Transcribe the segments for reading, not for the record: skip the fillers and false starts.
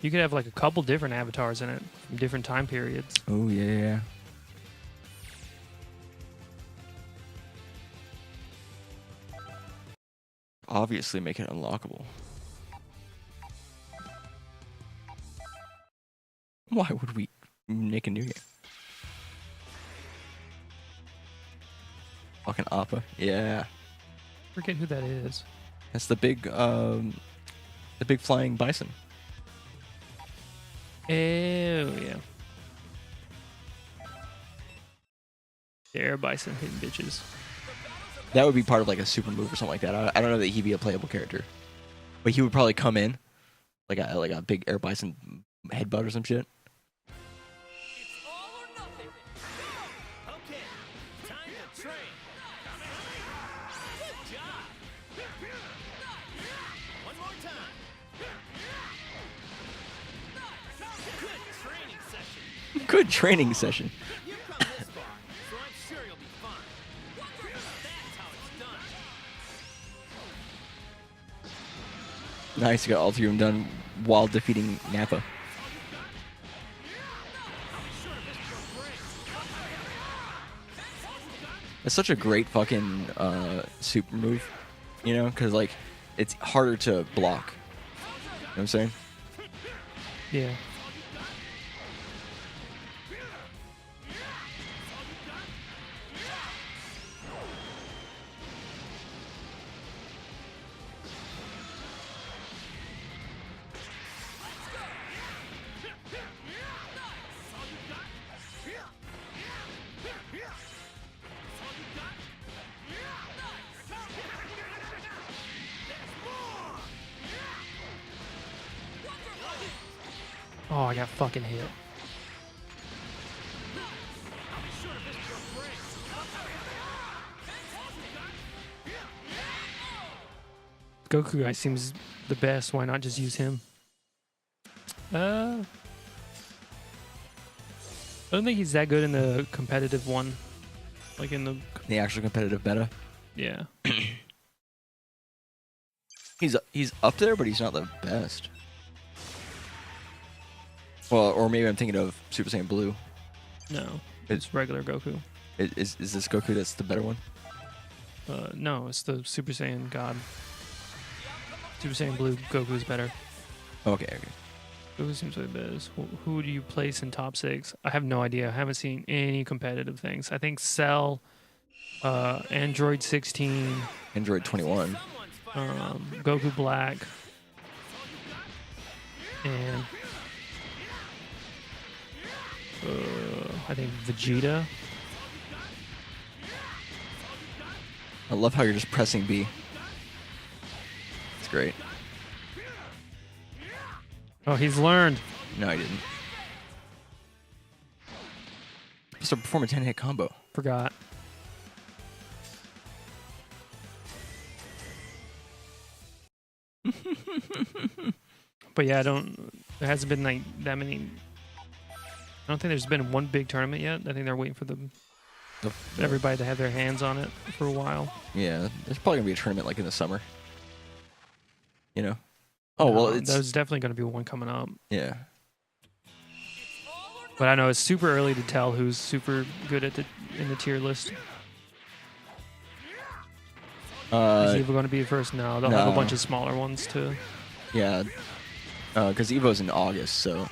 You could have like a couple different avatars in it from different time periods. Oh yeah. Obviously, make it unlockable. Why would we make a new game? Fucking Appa. Yeah. Forget who that is. That's the big flying bison. Oh, yeah. The air bison hitting bitches. That would be part of like a super move or something like that. I don't know that he'd be a playable character, but he would probably come in like a big air bison headbutt or some shit. It's all or nothing. Okay, time to train. Good job. One more time. Good training session. Good training session. You've come this far, so I'm sure you'll be fine. That's how it's done. Nice, you got all three of them done while defeating Nappa. It's such a great fucking super move, you know, because like it's harder to block. You know what I'm saying? Yeah. Oh, I got fucking hit. Goku guy seems the best. Why not just use him? I don't think he's that good in the competitive one. Like in The actual competitive beta. yeah. He's up there, but he's not the best. Well, or maybe I'm thinking of Super Saiyan Blue. No, it's regular Goku. Is this Goku that's the better one? No, it's the Super Saiyan God. Super Saiyan Blue Goku's better. Okay. Goku seems like the best. Who do you place in top 6? I have no idea. I haven't seen any competitive things. I think Cell, Android 16, Android 21. Goku Black, and I think Vegeta. I love how you're just pressing B. It's great. Oh, he's learned. No, I didn't. Supposed to perform a 10-hit combo. Forgot. But yeah, there hasn't been like that many. I don't think there's been one big tournament yet. I think they're waiting for everybody to have their hands on it for a while. Yeah, there's probably gonna be a tournament like in the summer. You know? Oh well, there's definitely going to be one coming up. Yeah. But I know it's super early to tell who's super good in the tier list. Is Evo going to be first? No, they'll have a bunch of smaller ones too. Yeah, because Evo's in August, so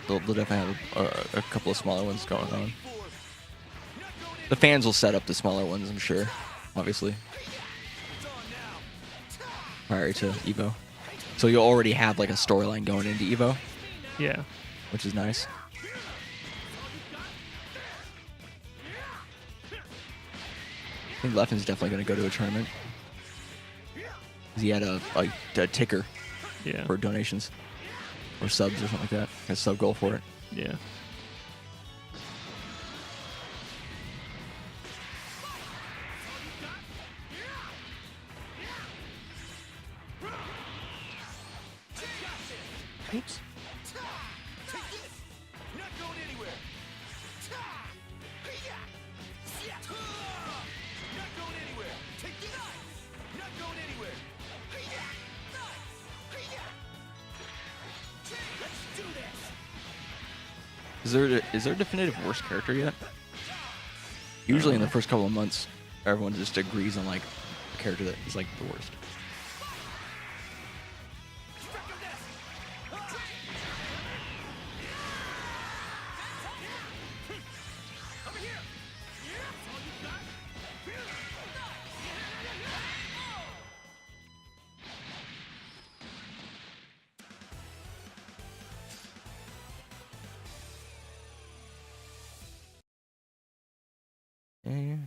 they'll definitely have a couple of smaller ones going on. The fans will set up the smaller ones, I'm sure, obviously, prior to Evo. So you'll already have like a storyline going into Evo. Yeah. Which is nice. I think Leffen's definitely going to go to a tournament. He had a ticker for donations or subs or something like that. A sub goal for it. Yeah. Oops. Is there a definitive worst character yet? Usually in the first couple of months, everyone just agrees on like a character that is like the worst.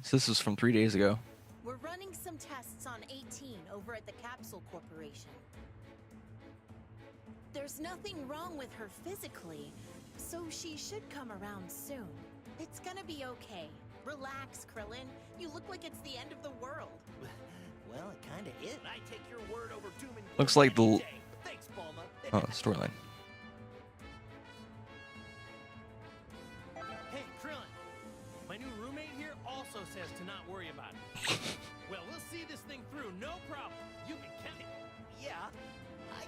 So this was from 3 days ago. We're running some tests on 18 over at the Capsule Corporation. There's nothing wrong with her physically, so she should come around soon. It's gonna be okay. Relax, Krillin. You look like it's the end of the world. Well, it kinda is. I take your word over doom and Looks like the Thanks, Bulma. storyline. Hey, Krillin. My new roommate here also says to not worry about it. Well, we'll see this thing through, no problem. You can count it. Yeah.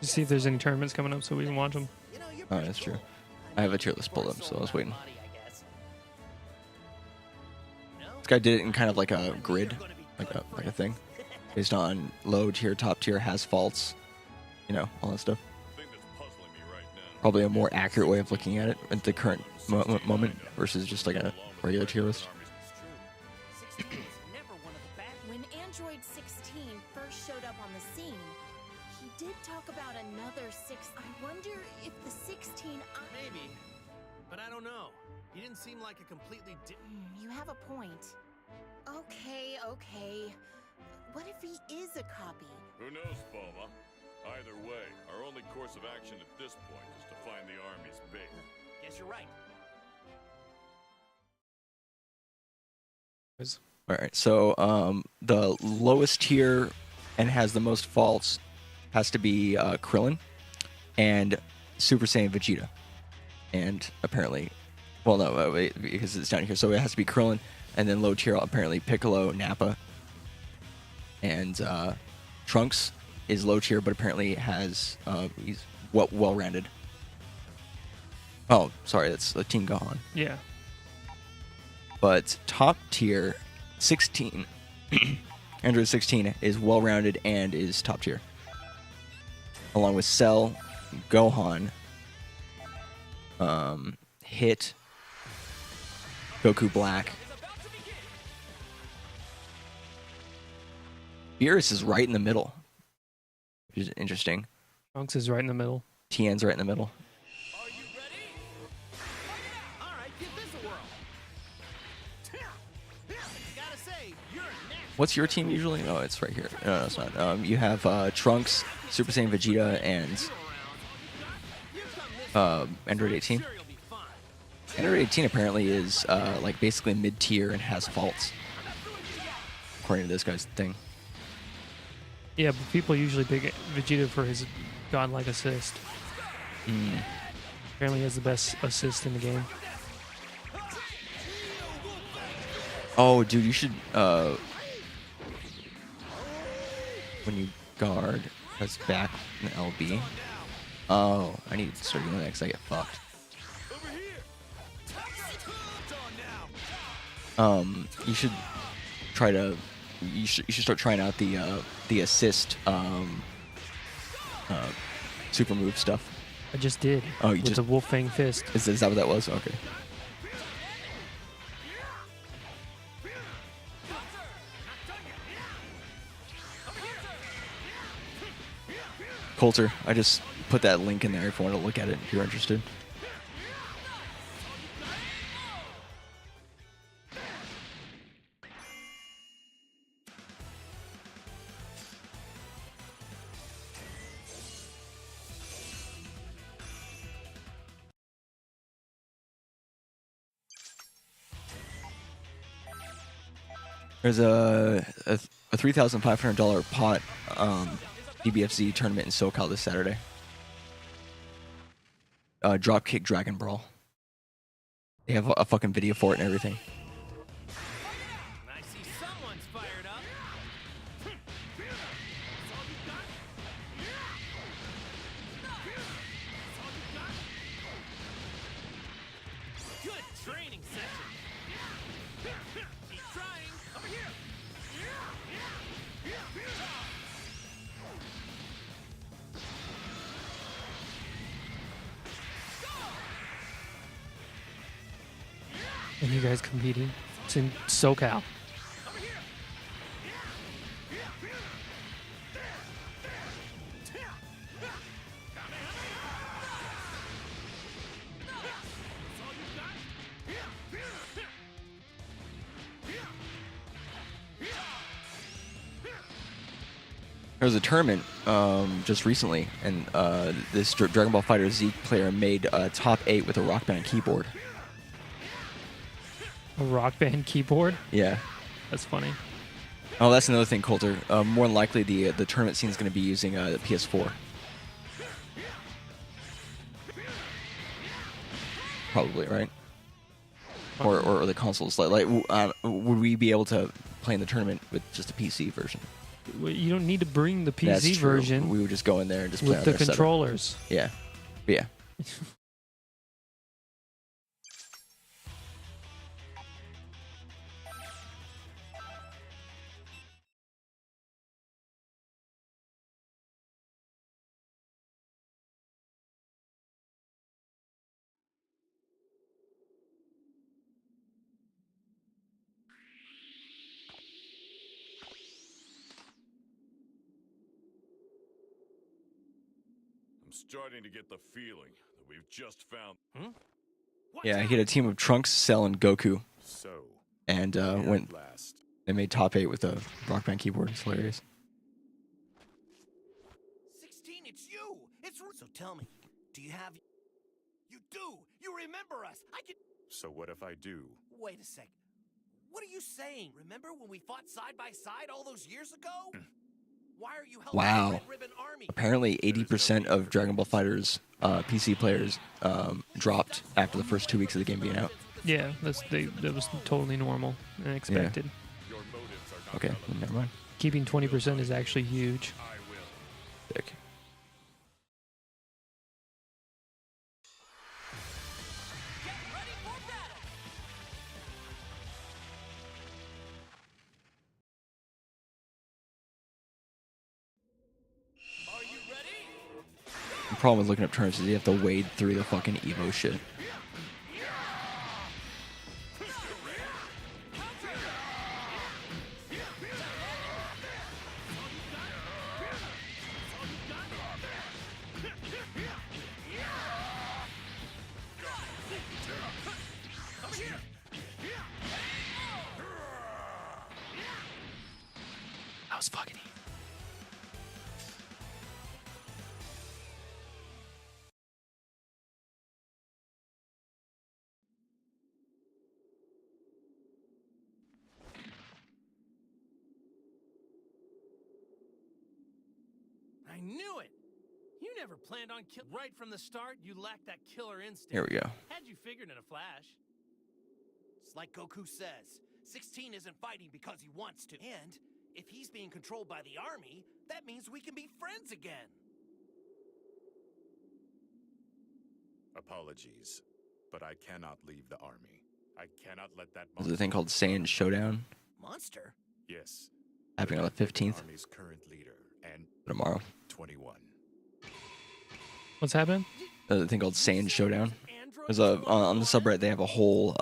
Just see if there's any tournaments coming up so we can watch them. You know, you're Oh, pretty that's true. cool. I have a tier list pulled up, so I was waiting. Body, I guess. No? This guy did it in kind of like a grid, like a thing, based on low tier, top tier, has faults, you know, all that stuff. Probably a more accurate way of looking at it at the current moment versus just like a regular tier list. 16's never one of the bad. When Android 16 first showed up on the scene, he did talk about another 6. I wonder if the 16 Maybe. But I don't know. He didn't seem like a completely You have a point. Okay. What if he is a copy? Who knows, Bulma? Either way, our only course of action at this point is to find the army's base. Guess you're right. All right, so the lowest tier and has the most faults has to be Krillin and Super Saiyan Vegeta. And apparently, well, no, wait, because it's down here. So it has to be Krillin, and then low tier apparently Piccolo, Nappa, and Trunks is low tier, but apparently he's well-rounded. Oh, sorry, that's Team Gohan. Yeah. But top tier 16, Android 16 is well-rounded and is top tier, along with Cell, Gohan, Hit, Goku Black. Beerus is right in the middle, which is interesting. Trunks is right in the middle. Tien's right in the middle. Are you ready? All right, give this a whirl. Gotta say, you're a natural. What's your team usually? Oh, it's right here. No, it's not. You have Trunks, Super Saiyan Vegeta, and Android 18. Sure, you'll be fine. Android 18 apparently is like basically mid-tier and has faults, according to this guy's thing. Yeah, but people usually pick Vegeta for his godlike assist. Apparently he has the best assist in the game. Oh, dude, you should when you guard, press back in LB. Oh, I need to start doing that because I get fucked. You should try to. You should start trying out the assist super move stuff. I just did. Oh, you with just the Wolf Fang Fist. is that what that was? Okay. Coulter, I just put that link in there if you want to look at it if you're interested. There's a $3,500 pot DBFZ tournament in SoCal this Saturday. Dropkick Dragon Brawl. They have a fucking video for it and everything. I see someone's fired up. Good training session. Keep trying. Over here. And you guys competing? It's in SoCal. Over here. There was a tournament just recently, and this Dragon Ball FighterZ player made top 8 with a Rock Band keyboard. A Rock Band keyboard? Yeah. That's funny. Oh, that's another thing, Coulter. More than likely, the tournament scene is going to be using the PS4. Probably, right? Or the consoles. Would we be able to play in the tournament with just a PC version? Well, you don't need to bring the PC That's true. version We would just go in there and just play with on the their setup. controllers. Yeah. But yeah. I'm starting to get the feeling that we've just found. Yeah, he had a team of Trunks, Cell, and Goku. So, And went. last. They made top 8 with a Rock Band keyboard. It's hilarious. 16, it's you. So tell me, do you have? You do. You remember us. I can. So what if I do? Wait a sec. What are you saying? Remember when we fought side by side all those years ago? Why are you helping Wow. the Red Ribbon Army? Apparently, 80% of Dragon Ball FighterZ PC players dropped after the first 2 weeks of the game being out. Yeah, that was totally normal and expected. Your motives are not Okay, relevant. never mind. Keeping 20% is actually huge. I will. Sick. Get ready for battle. Are you ready? The problem with looking up terms is you have to wade through the fucking Evo shit. That was fucking easy. I knew it. You never planned on kill. Right from the start, you lacked that killer instinct. Here we go. Had you figured in a flash. It's like Goku says, 16 isn't fighting because he wants to. And if he's being controlled by the army, that means we can be friends again. Apologies, but I cannot leave the army. I cannot let that. There's a thing called Saiyan Showdown Monster? Yes. happening on the 15th Army's current leader and tomorrow. 21. What's happening? There's a thing called Saiyan Showdown. Android There's a 21? on the subreddit they have a whole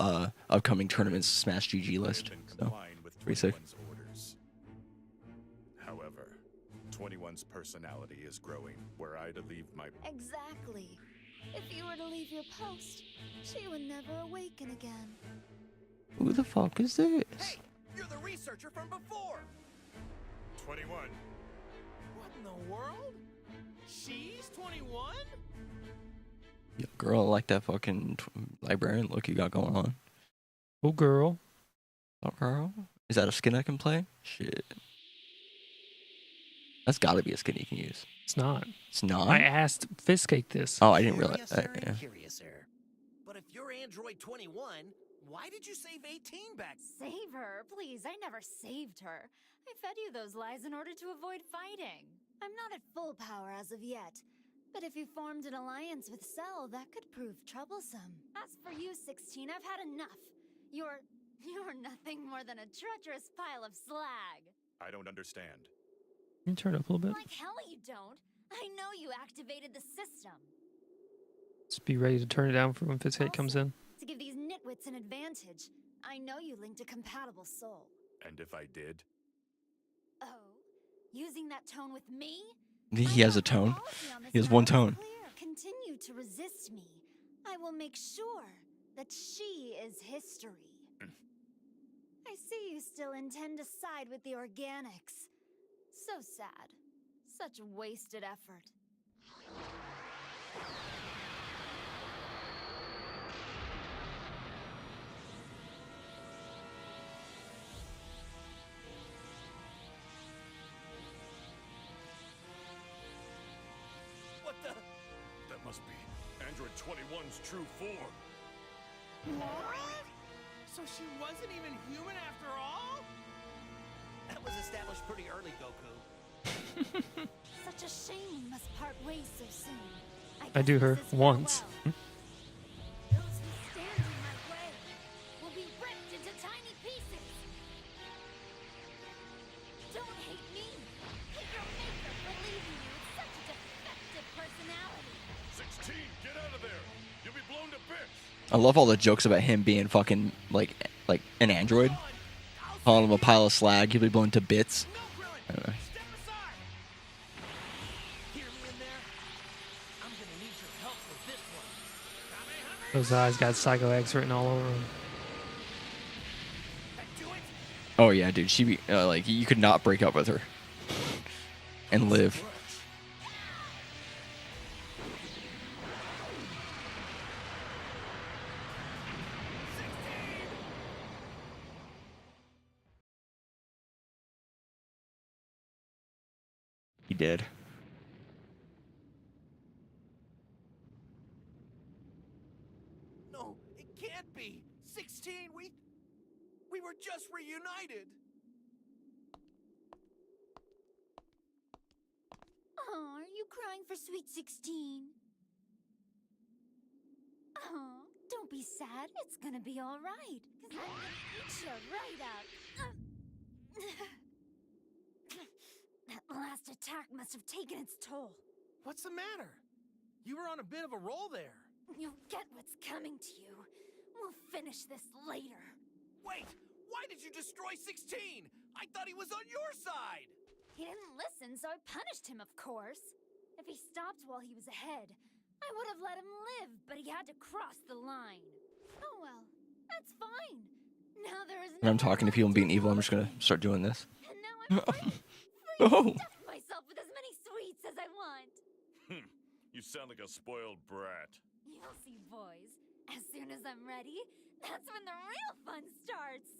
upcoming tournaments Smash GG list. Been So complying with pretty sick. 21's orders. However, 21's personality is growing. Were I to leave my Exactly. If you were to leave your post, she would never awaken again. who the fuck is this? Hey, you're the researcher from before. 21. What in the world? She's 21? Yo, girl, I like that fucking librarian look you got going on. Oh, girl. Oh, girl, is that a skin I can play? Shit, that's got to be a skin you can use. It's not. It's not. I asked Fistcake this. Oh, I didn't realize. Curiouser Yeah. and curiouser. But if you're Android 21, why did you save 18 back? Save her, please. I never saved her. I fed you those lies in order to avoid fighting. I'm not at full power as of yet. But if you formed an alliance with Cell, that could prove troublesome. As for you, 16, I've had enough. You're nothing more than a treacherous pile of slag. I don't understand. Can you turn it up a little bit? Like hell you don't. I know you activated the system. Just be ready to turn it down for when Fitzhate comes in. To give these nitwits an advantage, I know you linked a compatible soul. And if I did? Oh? Using that tone with me? He has a tone. He has one tone. Continue to resist me. I will make sure that she is history. I see you still intend to side with the organics. So sad. Such wasted effort. What the? That must be Android 21's true form. What? So she wasn't even human after all? That was established pretty early, Goku. Such a shame we must part ways so soon. I do her guess this is once. farewell. Those who stand in my way will be ripped into tiny pieces. Don't hate me. Hate your maker for leaving you with such a defective personality. 16, get out of there! You'll be blown to bits! I love all the jokes about him being fucking like an android. Calling him a pile of slag. He'll be blown to bits. No, Krillin! Anyway. Step aside! Hear me in there? I'm gonna need your help with this one. Those eyes got Psycho X written all over them. Do it! Oh yeah, dude. She be like you could not break up with her and live. He did. No, it can't be. 16, we were just reunited. Oh, are you crying for sweet 16? Oh, don't be sad. It's gonna be all right. 'Cause I'm gonna eat you right out. That last attack must have taken its toll. What's the matter? You were on a bit of a roll there. You'll get what's coming to you. We'll finish this later. Wait, why did you destroy 16? I thought he was on your side. He didn't listen, so I punished him, of course. If he stopped while he was ahead, I would have let him live, but he had to cross the line. Oh well, that's fine. Now there is When I'm nowhere talking to left people and being go. evil, I'm just gonna start doing this. And now I'm free. Oh. Free to stuff myself with as many sweets as I want. You sound like a spoiled brat. You'll see, boys. As soon as I'm ready, that's when the real fun starts.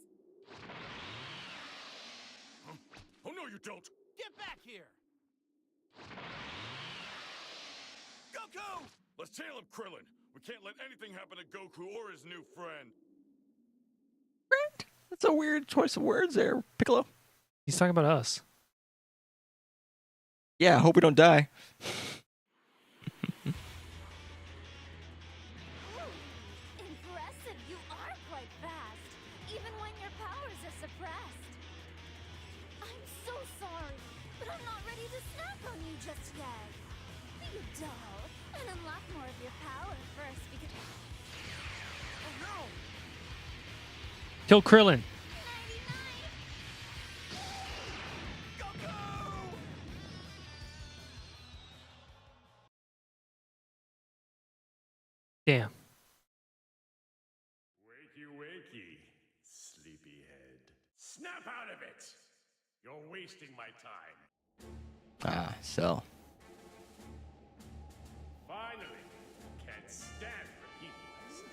Huh? Oh no, you don't! Get back here. Goku! Let's tail him, Krillin! We can't let anything happen to Goku or his new friend. That's a weird choice of words there, Piccolo. He's talking about us. Yeah, I hope we don't die. Impressive, you are quite fast, even when your powers are suppressed. I'm so sorry, but I'm not ready to snap on you just yet. Be a doll and unlock more of your power first because... Oh no! Kill Krillin. 99! Goku! Damn. Wakey, wakey, sleepyhead. Snap out of it! You're wasting my time. Ah, so. Finally, can't stand repeating myself.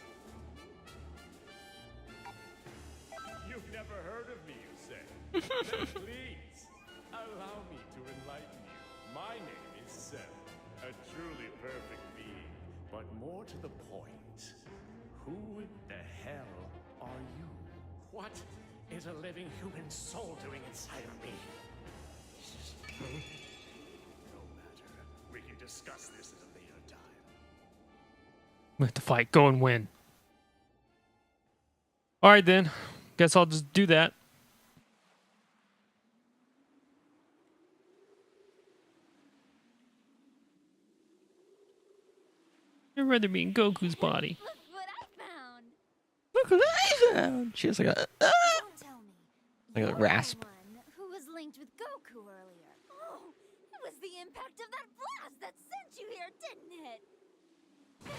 You've never heard of me, you say? Then please, allow me to enlighten you. My name is Seth, a truly perfect being. But more to the point, who the hell are you? What is a living human soul doing inside of me? No matter. We can discuss this at a We have to fight. Go and win. All right, then. Guess I'll just do that. I'd rather be in Goku's body. Look what I found. Look what I found. She has like a Don't tell me. like a You're rasp. the one who was linked with Goku earlier. Oh, it was the impact of that blast that sent you here, didn't it? Well,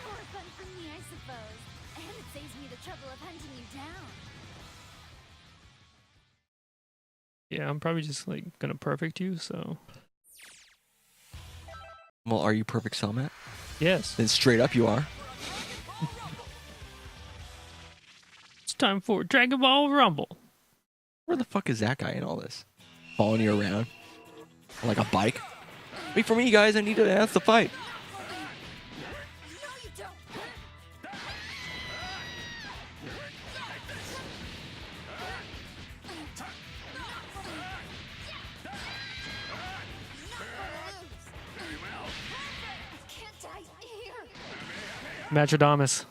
more fun for me, I suppose. And it saves me the trouble of hunting you down. Yeah, I'm probably just like gonna perfect you. So Well, are you perfect, Cell, Matt? yes, Then straight up you are. it's time for Dragon Ball Rumble. Where the fuck is that guy in all this? Following you around? Like a bike? Wait for me, guys. I need to announce the fight. No, you don't. Can't die here. Matrodamus.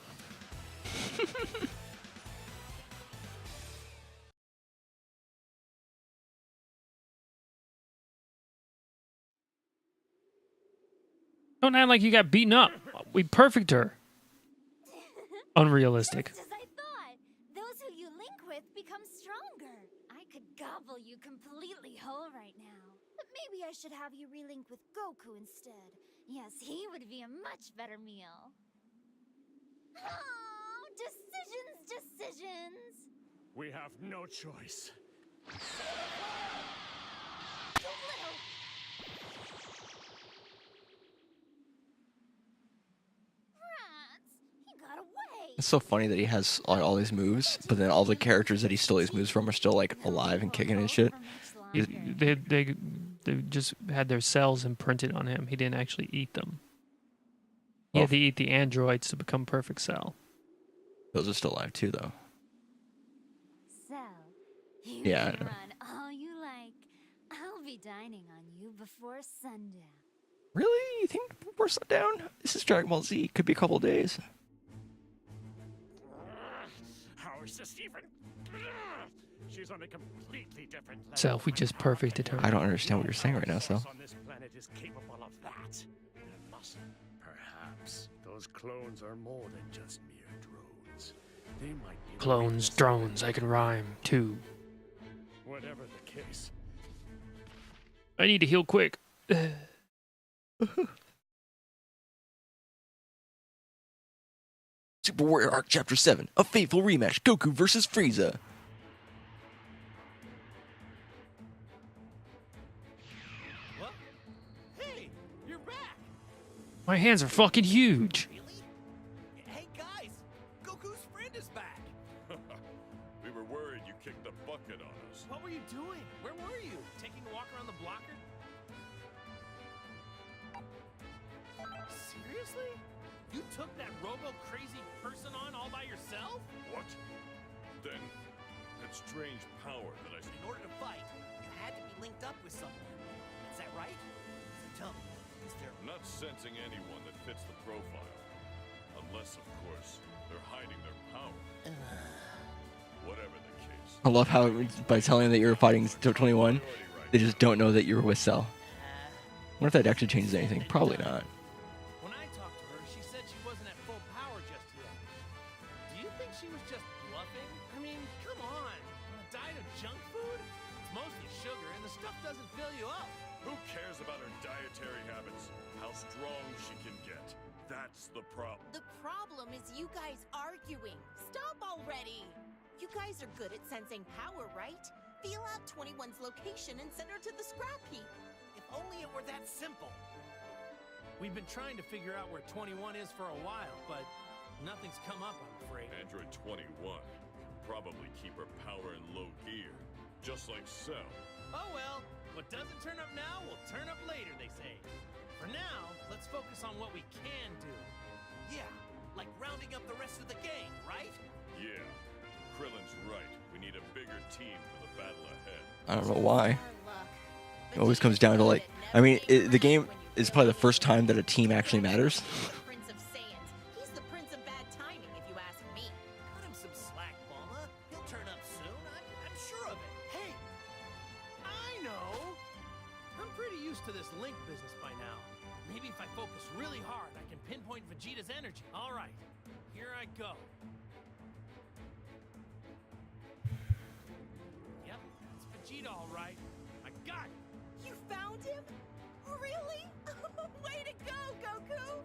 Don't act like you got beaten up. We perfect her. Unrealistic. Just as I thought. Those who you link with become stronger. I could gobble you completely whole right now. But maybe I should have you relink with Goku instead. Yes, he would be a much better meal. Oh, decisions. We have no choice. You little... Rats, he got away. It's so funny that he has like, all these moves, but then all the characters that he stole these moves from are still like alive and kicking and shit. They just had their cells imprinted on him. He didn't actually eat them. He had to eat the androids to become perfect cell. Those are still alive too, though. So, you Yeah, I can know. run all you like. I'll be dining on you before sundown. Really? You think we're sundown? This is Dragon Ball Z. Could be a couple of days. How is this even? She's on a completely different level. So if we just perfected her. I don't understand what you're saying right now, Cell. On this planet is capable of that. It must. Perhaps those clones are more than just mere drones. They might be Clones, drones, I can rhyme too. Whatever the case. I need to heal quick. Super Warrior Arc Chapter 7. A fateful rematch. Goku versus Frieza. What? Hey, you're back! My hands are fucking huge. Really? Hey guys, Goku's friend is back! We were worried you kicked the bucket on us. What were you doing? Where were you? Taking a walk around the blocker? Seriously? You took that robo-crazy person on all by yourself? What? Then, that strange power that I see. In order to fight, you had to be linked up with someone. Is that right? So tell me, is there... I'm not sensing anyone that fits the profile. Unless, of course, they're hiding their power. Whatever the case. I love how by telling them that you're fighting 21, they just don't know that you're with Cell. I wonder if that actually changes anything. Probably not. When I talked to her, she said she wasn't at full power just yet. Do you think she was just bluffing? I mean, come on. On a diet of junk food? It's mostly sugar, and the stuff doesn't fill you up. Who cares about her dietary habits? How strong she can get. That's the problem. The problem is you guys arguing. Stop already! You guys are good at sensing power, right? Feel out 21's location and send her to the scrap heap. If only it were that simple. We've been trying to figure out where 21 is for a while, but nothing's come up, I'm afraid. Android 21 can probably keep her power in low gear. Just like Cell. Oh well, what doesn't turn up now will turn up later, they say. For now, let's focus on what we can do. Yeah, like rounding up the rest of the gang, right? Yeah. Krillin's right. We need a bigger team for the battle ahead. I don't know why. Our luck. It always comes down to like, I mean, the game is probably the first time that a team actually matters. Prince of Saiyans used to this link business by now. Maybe if I focus really hard, I can pinpoint Vegeta's energy. All right, here I go. Yep, that's Vegeta all right. I got it. You found him? Really? Way to go, Goku!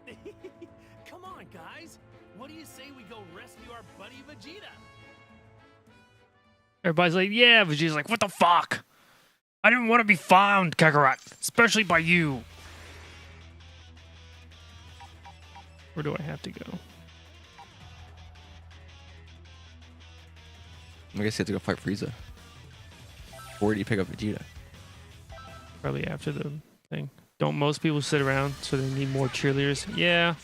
Come on, guys. What do you say we go rescue our buddy Vegeta? Everybody's like, yeah. Vegeta's like, what the fuck? I didn't want to be found, Kakarot. Especially by you. Where do I have to go? I guess you have to go fight Frieza. Or do you pick up Vegeta? Probably after the thing. Don't most people sit around so they need more cheerleaders? Yeah.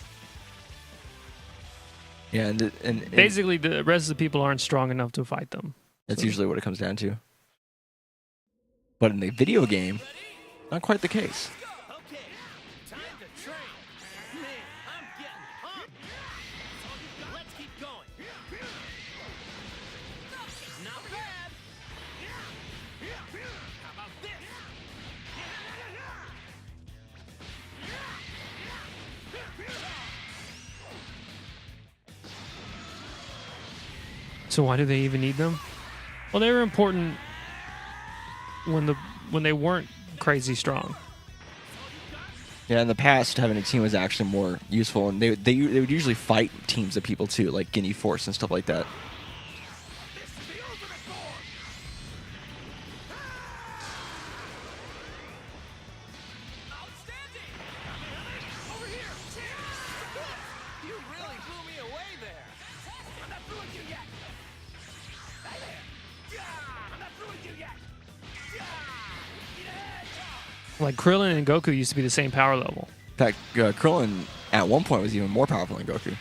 Yeah, and Basically, the rest of the people aren't strong enough to fight them. that's So- usually what it comes down to. But in the video game, not quite the case. Okay, time to train. Man, I'm getting pumped. Let's keep going. Not bad. How about this? So why do they even need them? Well, they were important when they weren't crazy strong. Yeah, in the past, having a team was actually more useful, and they would usually fight teams of people too, like Guinea Force and stuff like that. Outstanding! Over here! You really blew me away there. I'm not through with you yet. Right there. I'm not through with you yet. Like Krillin and Goku used to be the same power level. In fact, Krillin at one point was even more powerful than Goku.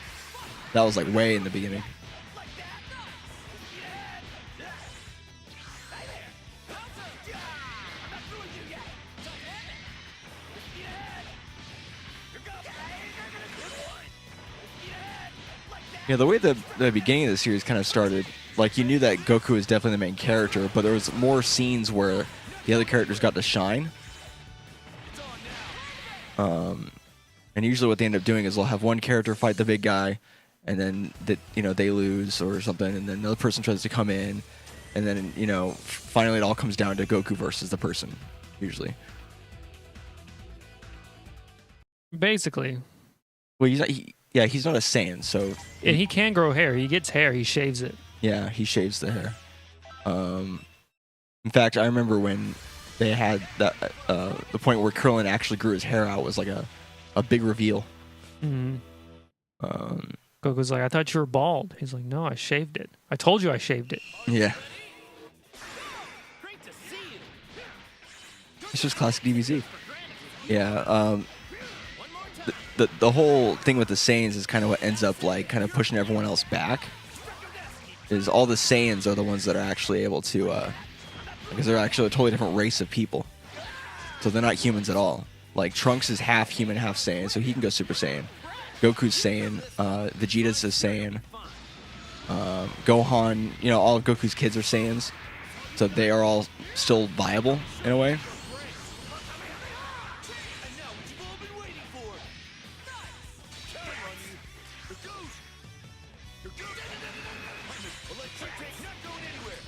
That was like way in the beginning. Yeah, the way the beginning of the series kind of started, like you knew that Goku was definitely the main character, but there was more scenes where the other characters got to shine. And usually what they end up doing is they'll have one character fight the big guy, and then they lose or something, and then another person tries to come in, and then finally it all comes down to Goku versus the person, usually. Basically. Well, he's not a Saiyan, so And he can grow hair. He gets hair. He shaves it. yeah, he shaves the hair. In fact, I remember when they had that the point where Krillin actually grew his hair out was like a big reveal. Mm-hmm. Goku's like, I thought you were bald. He's like, no, I shaved it. I told you I shaved it. Yeah, Great to see you. it's just classic DBZ. Yeah, the whole thing with the Saiyans is kind of what ends up like kind of pushing everyone else back. Is all the Saiyans are the ones that are actually able to, because they're actually a totally different race of people. So they're not humans at all. Like Trunks is half human, half Saiyan, so he can go Super Saiyan. Goku's Saiyan, Vegeta's a Saiyan. Gohan, all of Goku's kids are Saiyans, so they are all still viable in a way. And now what you've all been waiting for. Counting on you. Here goes. Here goes. Electric tank not going anywhere.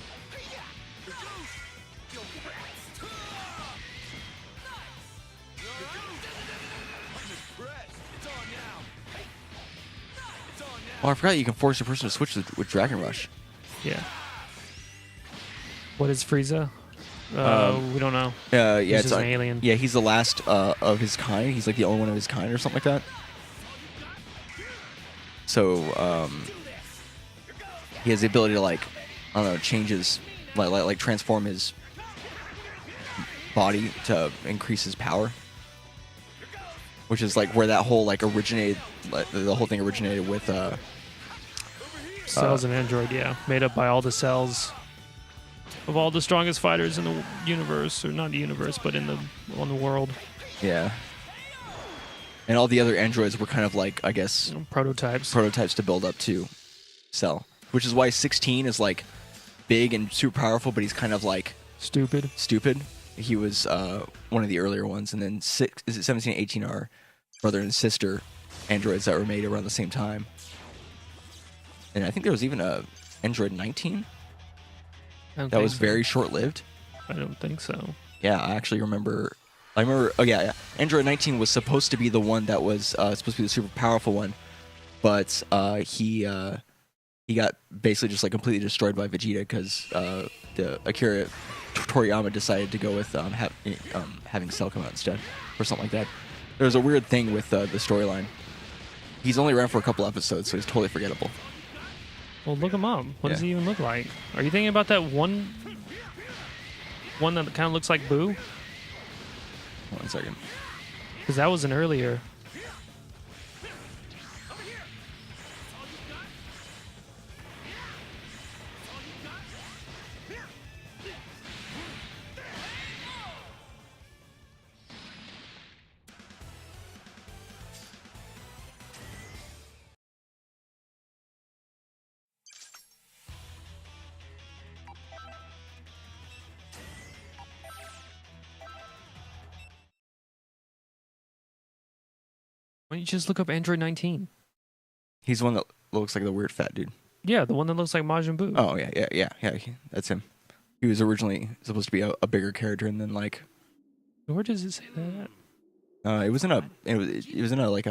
Here goes. Yo, rats. I'm impressed. It's on now. It's on now. Oh, I forgot you can force a person to switch with Dragon Rush. Yeah. What is Frieza? We don't know. Yeah, He's it's just an alien. Yeah, he's the last of his kind. He's like the only one of his kind, or something like that. So he has the ability to I don't know, change his like transform his body to increase his power, which is like where that whole originated. The whole thing originated with Cells and Android, yeah. Made up by all the cells of all the strongest fighters in the universe, or not the universe, but on the world. yeah. And all the other androids were kind of like, I guess, Prototypes. prototypes to build up to Cell, which is why 16 is like big and super powerful, but he's kind of like Stupid. stupid. He was one of the earlier ones, and then 17 and 18 are brother and sister androids that were made around the same time. And I think there was even a Android 19 that was very short-lived. I don't think so. Yeah, I actually remember. Oh yeah. Android 19 was supposed to be the one that was supposed to be the super powerful one, but he got basically just like completely destroyed by Vegeta because the Akira Toriyama decided to go with having Cell come out instead, or something like that. There was a weird thing with the storyline. He's only around for a couple episodes, so he's totally forgettable. Well, look him up. What does he even look like? Are you thinking about that one that kind of looks like Boo? 1 second. Because that was an earlier. Why don't you just look up Android 19? He's the one that looks like the weird fat dude. Yeah, the one that looks like Majin Buu. Oh yeah. That's him. He was originally supposed to be a bigger character, and then like. Where does it say that? It was in a like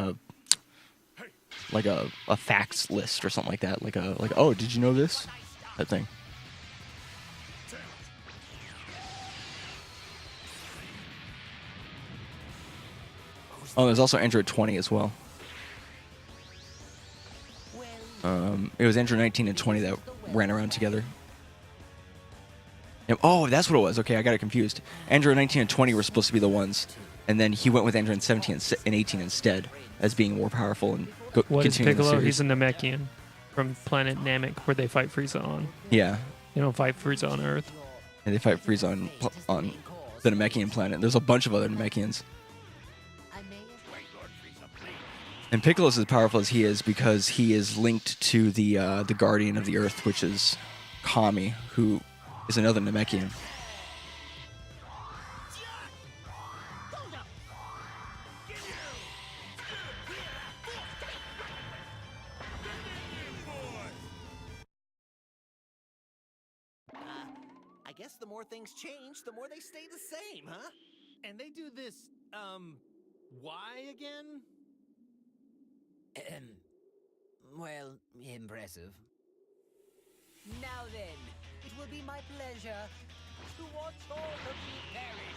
a facts list or something like that. Like oh, did you know this? That thing. Oh, there's also Android 20 as well. It was Android 19 and 20 that ran around together. Oh, that's what it was. Okay, I got it confused. Android 19 and 20 were supposed to be the ones, and then he went with Android 17 and 18 instead as being more powerful and what is continuing the Piccolo? series. He's a Namekian from planet Namek, where they fight Frieza on. Yeah. They don't fight Frieza on Earth. And they fight Frieza on the Namekian planet. There's a bunch of other Namekians. And Piccolo's as powerful as he is because he is linked to the Guardian of the Earth, which is Kami, who is another Namekian. I guess the more things change, the more they stay the same, huh? And they do this, why again? Well, impressive. Now then, it will be my pleasure to watch all of you perish.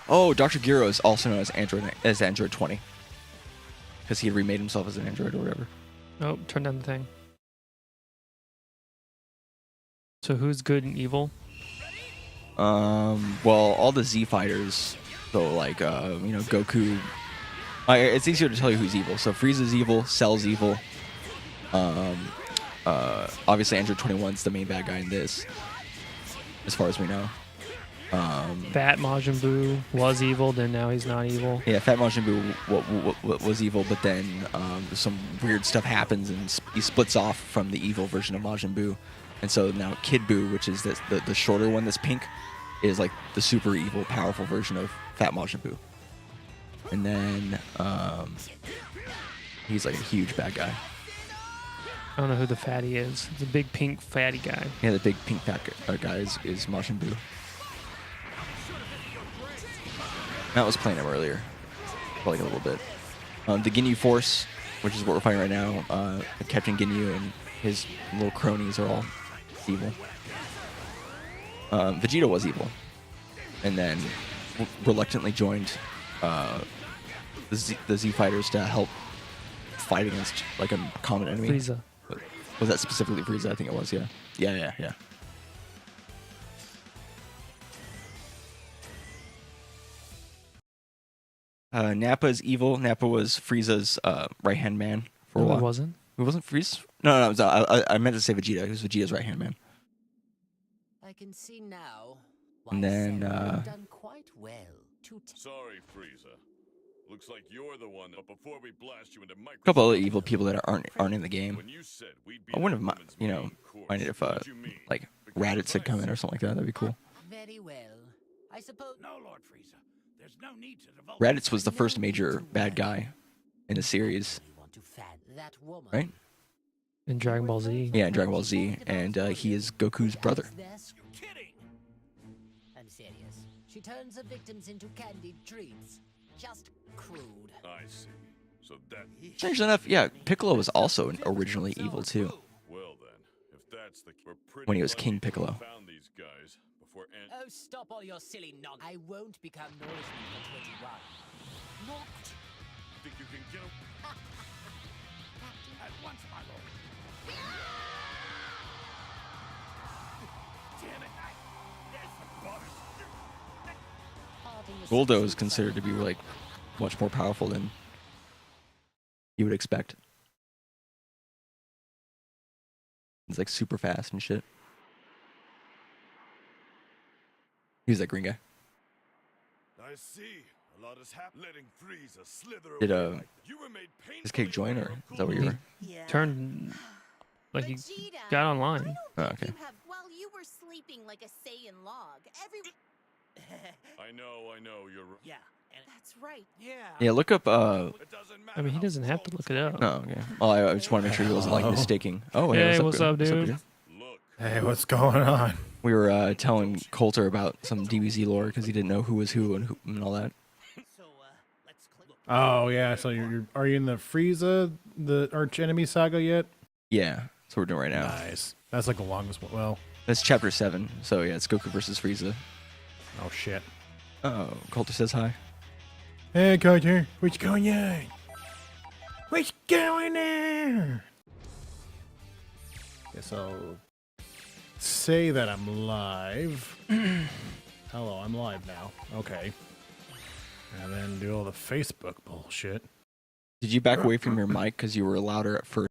Oh, Dr. Gero is also known as Android 20 because he had remade himself as an android or whatever. Oh, turn down the thing. So who's good and evil? Well, all the Z fighters, so like, Goku. It's easier to tell you who's evil. So Frieza's evil, Cell's evil. Obviously Android 21's the main bad guy in this, as far as we know. Fat Majin Buu was evil, then now he's not evil. Yeah, Fat Majin Buu was evil, but then some weird stuff happens and he splits off from the evil version of Majin Buu. And so now Kid Buu, which is the shorter one that's pink, is like the super evil, powerful version of Fat Majin Buu. And then he's like a huge bad guy. I don't know who the fatty is. It's a big pink fatty guy. Yeah, the big pink fat guy is Majin Buu. Matt was playing him earlier, for like a little bit. The Ginyu Force, which is what we're fighting right now, Captain Ginyu and his little cronies are all evil. Vegeta was evil, and then reluctantly joined the Z fighters to help fight against like a common enemy. Frieza. Was that specifically Frieza? I think it was. Yeah. Nappa is evil. Nappa was Frieza's right-hand man for a while. It wasn't. It wasn't Frieza? No. I meant to say Vegeta. He was Vegeta's right-hand man. I can see now. And then, Cell done quite well to Sorry, Frieza. Looks like you're the one. But before we blast you into A couple of microscope, evil people that aren't in the game. when you said we'd be I wouldn't that have, woman's you know, main course, minded if what'd you mean? like Because Raditz had come in or something like that. That'd be cool. Very well. I suppose. No, Lord Frieza. There's no need to divulge. Raditz was the first No major need to bad worry. guy in the series, You want to fan that woman. right? In Dragon Ball Z. Yeah, in Dragon Ball Z, and he is Goku's brother. You're kidding. I'm serious. She turns her victims into candied treats. Just crude. I see. So that. Strangely enough, yeah, Piccolo was also originally evil too. Well then, if that's the we're pretty When he was lucky King to have Piccolo. Found these guys before Oh, stop all your silly nonsense. I won't become nourishment for 21. Not. think you can get him? At once, my lord. Damn it! There's the bonus. Parting the Goldo is six considered to be like much more powerful than you would expect. He's like super fast and shit. He's that green guy. I see. A lot has happened. Letting Frieza slither Did away like you were made this kid join, or is that what you were? Yeah. Turned like he Vegeta, got I online. don't Oh, think okay. you have, while you were sleeping like a Saiyan log. I know, you're right. Yeah. That's right. Yeah. Yeah, look up. It doesn't matter I mean, he how doesn't have to close look it up. Oh, okay. Well, I just want to make sure he wasn't like mistaking. Oh, Hey, what's up, dude? Look, Hey, what's going on? We were telling Coulter about some DBZ lore because he didn't know who was who and all that. So, let's click. Oh yeah, so are you in the Frieza, the arch enemy saga yet? Yeah, that's what we're doing right now. Nice. That's like the longest one. Well, That's chapter 7. So yeah, it's Goku versus Frieza. oh shit. Oh, Coulter says hi. Hey, Carter, what's going on? What's going on? Okay, so say that I'm live. Hello, I'm live now. Okay. And then do all the Facebook bullshit. Did you back away from your mic because you were louder at first?